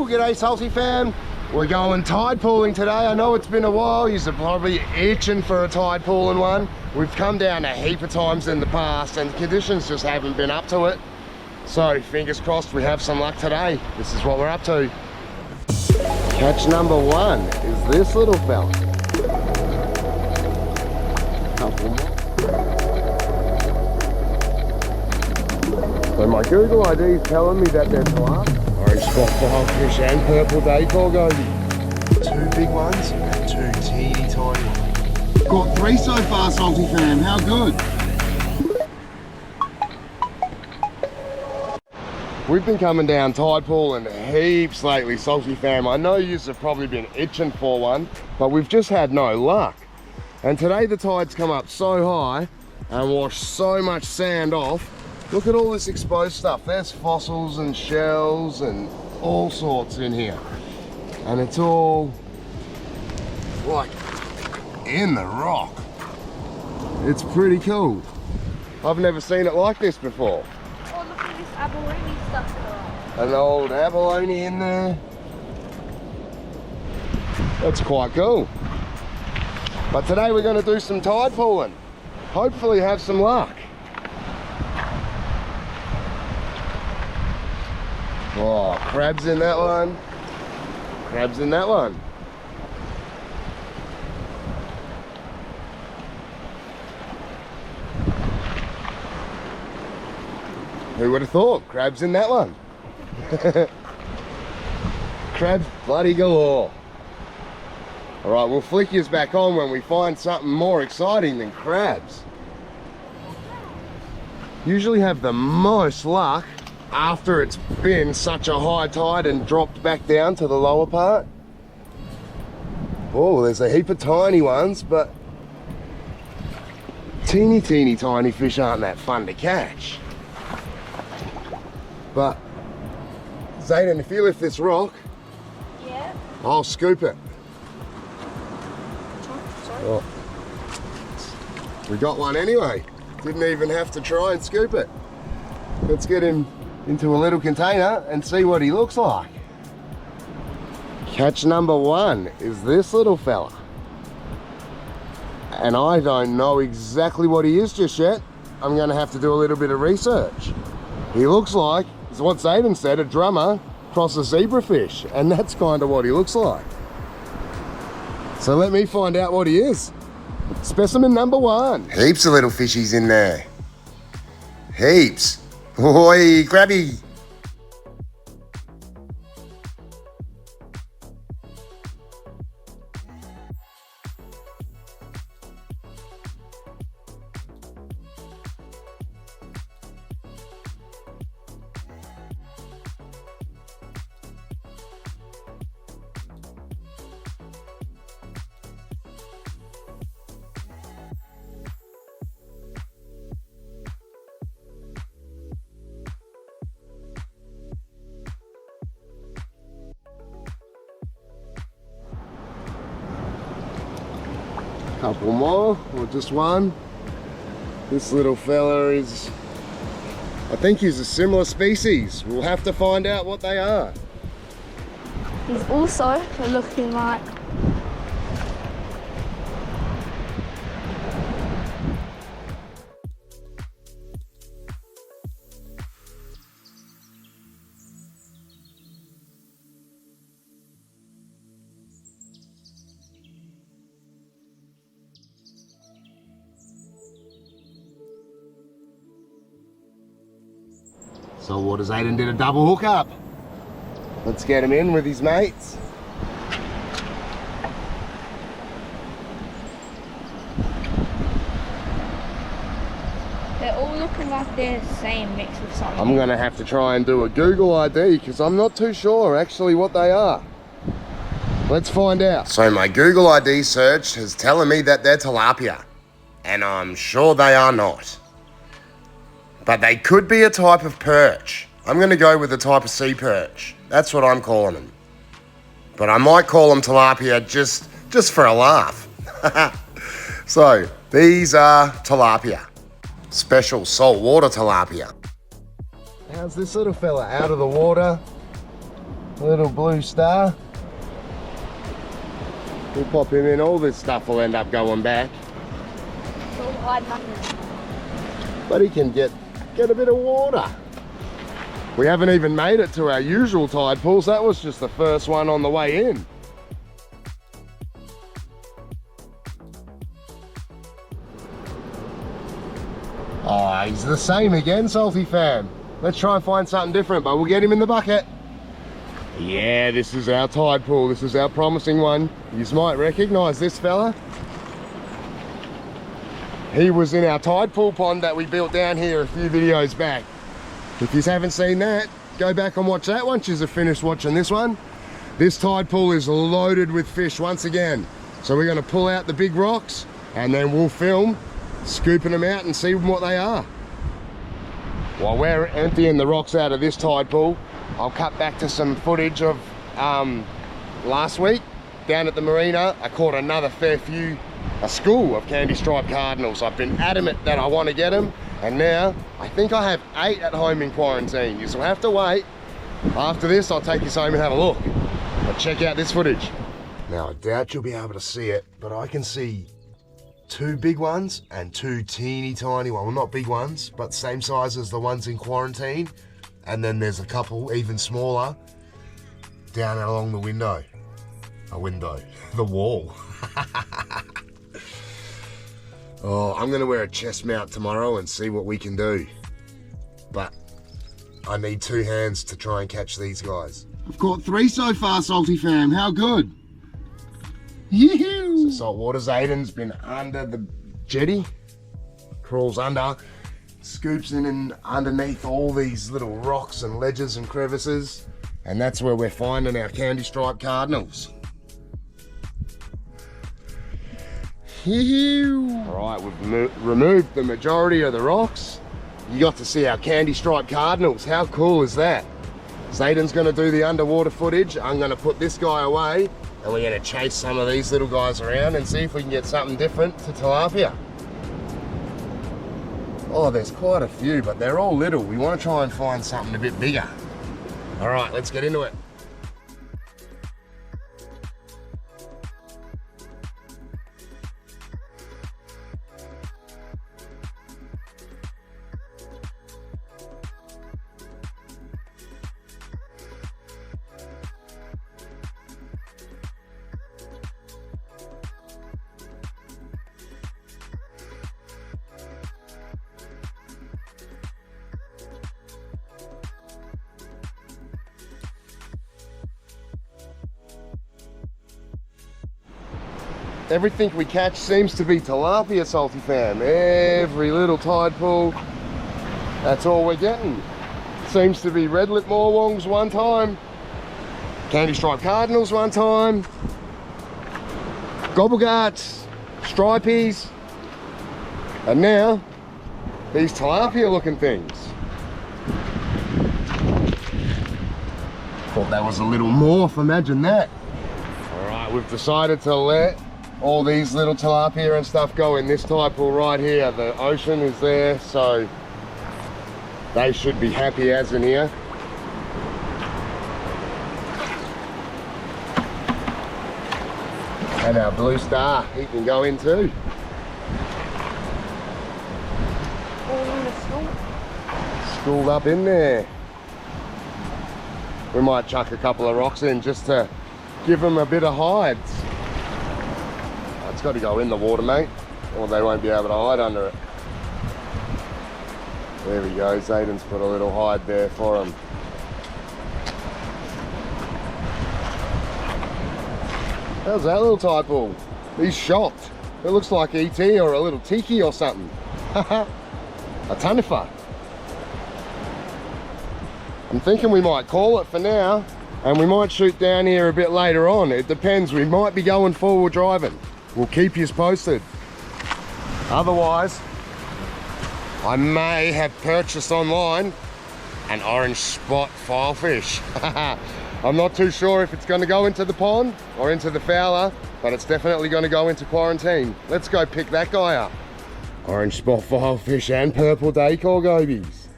G'day Salty fam. We're going tide pooling today. I know it's been a while. You're probably itching for a tide pooling one. We've come down a heap of times in the past and conditions just haven't been up to it. So fingers crossed we have some luck today. This is what we're up to. Catch number one is this little fella. Couple more. So my Google ID is telling me that there's one. Orange spot fish and purple daycore goby. Two big ones and two teeny tiny ones. Got three so far, Salty fam. How good? We've been coming down tide pooling heaps lately, Salty fam. I know yous have probably been itching for one, but we've just had no luck. And today the tide's come up so high and washed so much sand off. Look at all this exposed stuff. There's fossils and shells and all sorts in here. And it's all like in the rock. It's pretty cool. I've never seen it like this before. Oh, look at this abalone stuff there. An old abalone in there. That's quite cool. But today we're going to do some tide pooling. Hopefully have some luck. Oh, crabs in that one. Crabs in that one. Who would have thought? Crabs in that one. Crabs bloody galore. Alright, we'll flick yours back on when we find something more exciting than crabs. Usually have the most luck after it's been such a high tide and dropped back down to the lower part. Oh, there's a heap of tiny ones, but teeny tiny fish aren't that fun to catch. But Zayden, if you lift this rock, yeah, I'll scoop it. sorry. Oh. We got one anyway. Didn't even have to try and scoop it. Let's get him into a little container and see what he looks like. Catch number one is this little fella. And I don't know exactly what he is just yet. I'm gonna have to do a little bit of research. He looks like, is what Zayden said, a drummer cross a zebrafish, and that's kind of what he looks like. So let me find out what he is. Specimen number one. Heaps of little fishies in there. Heaps. Oi, grabby. Couple more, or just one. This little fella is, I think he's a similar species. We'll have to find out what they are. He's also looking like So what does Aiden did a double hook up? Let's get him in with his mates. they're all looking like they're the same mix of something. I'm gonna have to try and do a Google ID because I'm not too sure actually what they are. Let's find out. So my Google ID search is telling me that they're tilapia, and I'm sure they are not. But they could be a type of perch. I'm gonna go with a type of sea perch. That's what I'm calling them. But I might call them tilapia just for a laugh. So these are tilapia. Special saltwater tilapia. How's this little fella out of the water? Little blue star. We'll pop him in, all this stuff will end up going back. He'll hide nothing. But he can get a bit of water. We haven't even made it to our usual tide pools. That was just the first one on the way in. Oh, he's the same again, Salty Fam. Let's try and find something different, but we'll get him in the bucket. Yeah, this is our tide pool. This is our promising one. You might recognize this fella. He was in our tide pool pond that we built down here a few videos back. If you haven't seen that, go back and watch that once you've finished watching this one. This tide pool is loaded with fish once again. So we're gonna pull out the big rocks and then we'll film scooping them out and see what they are. While we're emptying the rocks out of this tide pool, I'll cut back to some footage of last week down at the marina. I caught another fair few, a school of candy striped cardinals. I've been adamant that I want to get them, and now I think I have 8 at home in quarantine. You'll have to wait. After this, I'll take you home and have a look. But check out this footage. Now I doubt you'll be able to see it, but I can see 2 big ones and 2 teeny tiny ones. Well, not big ones, but same size as the ones in quarantine. And then there's a couple even smaller down along the window. The wall. Oh, I'm gonna wear a chest mount tomorrow and see what we can do. But I need 2 hands to try and catch these guys. I've caught 3 so far, Salty Fam. How good? So Saltwater Zayden's been under the jetty, crawls under, scoops in and underneath all these little rocks and ledges and crevices, and that's where we're finding our candy striped cardinals. Alright, we've removed the majority of the rocks. You got to see our candy striped cardinals. How cool is that? Zayden's going to do the underwater footage. I'm going to put this guy away and we're going to chase some of these little guys around and see if we can get something different to tilapia. Oh, there's quite a few, but they're all little. We want to try and find something a bit bigger. All right, let's get into it. Everything we catch seems to be tilapia, Salty Fam. Every little tide pool, that's all we're getting. Seems to be red lip morwongs one time, candy striped cardinals one time, gobbleguts, stripies, and now these tilapia looking things. Thought that was a little morph, imagine that. All right, we've decided to let all these little tilapia and stuff go in this tide pool right here. The ocean is there, so they should be happy as in here. And our blue star, he can go in too. All in the school. Schooled up in there. We might chuck a couple of rocks in just to give them a bit of hides. It's got to go in the water, mate, or they won't be able to hide under it. There we go, Zayden's put a little hide there for him. How's that little tide pool? He's shocked. It looks like ET or a little tiki or something. A tanifa. I'm thinking we might call it for now, and we might shoot down here a bit later on. It depends, we might be going forward driving. We'll keep you posted. Otherwise, I may have purchased online an orange spot filefish. I'm not too sure if it's going to go into the pond or into the fowler, but it's definitely going to go into quarantine. Let's go pick that guy up. Orange spot filefish and purple decor gobies.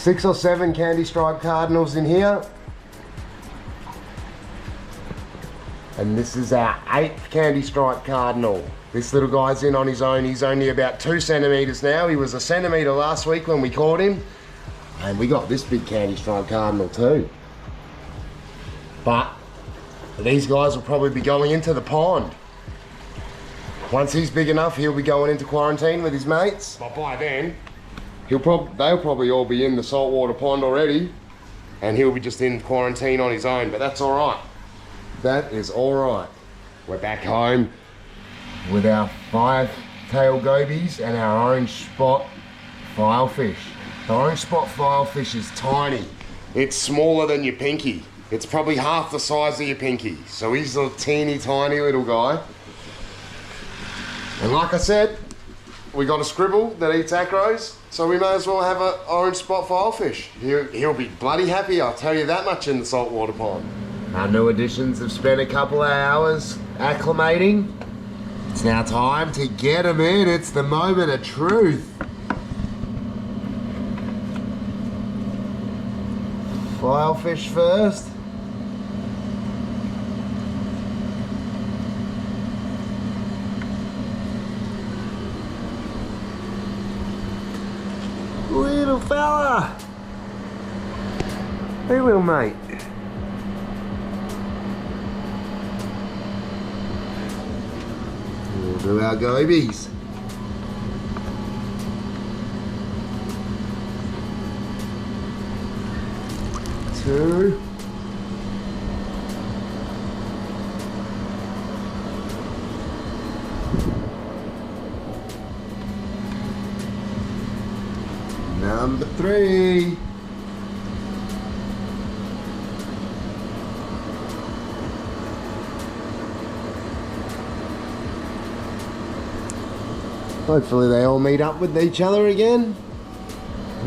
6 or 7 candy striped cardinals in here. And this is our 8th candy striped cardinal. This little guy's in on his own. He's only about 2 centimeters now. He was 1 centimeter last week when we caught him. And we got this big candy striped cardinal too. But these guys will probably be going into the pond. Once he's big enough, he'll be going into quarantine with his mates. But by then, they'll probably all be in the saltwater pond already, and he'll be just in quarantine on his own, but that's all right. That is all right. We're back home with our 5-tailed gobies and our orange spot filefish. The orange spot filefish is tiny. It's smaller than your pinky. It's probably half the size of your pinky. So he's a teeny tiny little guy. And like I said, we got a scribble that eats acros, so we may as well have an orange spot filefish. He'll be bloody happy, I'll tell you that much, in the saltwater pond. Our new additions have spent a couple of hours acclimating. It's now time to get them in. It's the moment of truth. Filefish first. Little fella. Hey, little mate. We'll do our gobies. Two. Number 3. Hopefully they all meet up with each other again.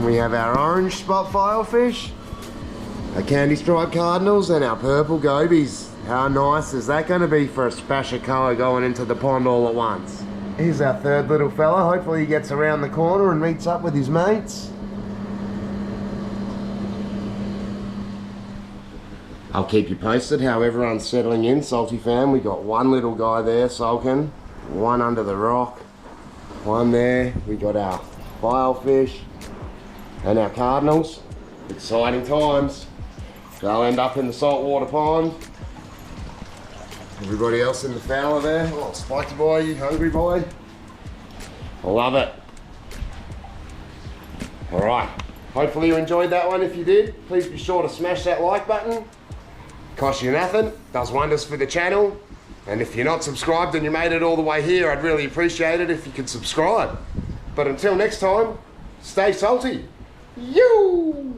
We have our orange spot filefish, our candy striped cardinals, and our purple gobies. How nice is that going to be for a splash of colour going into the pond all at once? Here's our 3rd little fella. Hopefully he gets around the corner and meets up with his mates. I'll keep you posted how everyone's settling in, Salty fam. We got one little guy there sulking, one under the rock, one there. We got our filefish and our cardinals. Exciting times. They'll end up in the saltwater pond. Everybody else in the fowler there. Oh, spiky boy, you hungry boy? I love it. All right, hopefully you enjoyed that one. If you did, please be sure to smash that like button. Costs you nothing, does wonders for the channel. And if you're not subscribed and you made it all the way here, I'd really appreciate it if you could subscribe. But until next time, stay salty. You!